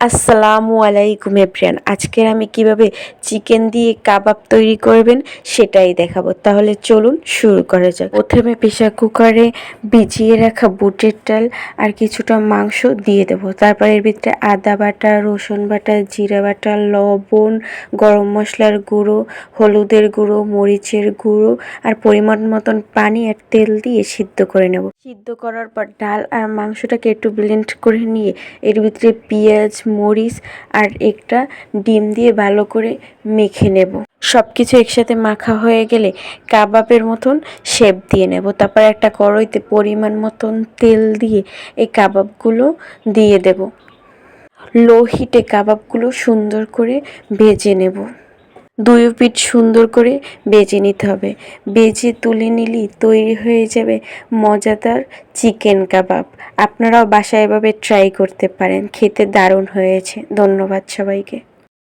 আসসালামু আলাইকুম এভরিওয়ান। আজকের আমি কিভাবে চিকেন দিয়ে কাবাব তৈরি করবেন সেটাই দেখাবো। তাহলে চলুন শুরু করা যাক। প্রথমে প্রেসার কুকারে ভিজিয়ে রাখা বুটের ডাল আর কিছুটা মাংস দিয়ে দেব। তারপর এর ভিতরে আদা বাটা, রসুন বাটা, জিরা বাটা, লবণ, গরম মশলার গুঁড়ো, হলুদের গুঁড়ো, মরিচের গুঁড়ো আর পরিমাণ মতন পানি আর তেল দিয়ে সিদ্ধ করে নেব। সিদ্ধ করার পর ডাল আর মাংসটাকে একটু ব্লেন্ড করে নিয়ে এর ভিতরে পেঁয়াজ, মরিচ আর একটা ডিম দিয়ে ভালো করে মেখে নেব। সব কিছু একসাথে মাখা হয়ে গেলে কাবাবের মতন শেপ দিয়ে নেব। তারপর একটা কড়াইতে পরিমাণ মতন তেল দিয়ে এই কাবাবগুলো দিয়ে দেব। লো হিটে কাবাবগুলো সুন্দর করে ভেজে নেব। দুই পিঠ সুন্দর করে ভেজে নিতে হবে। ভেজে তুলে নিলেই তৈরি হয়ে যাবে মজাদার চিকেন কাবাব। আপনারাও বাসায় এভাবে ট্রাই করতে পারেন, খেতে দারুণ হয়েছে। ধন্যবাদ সবাইকে।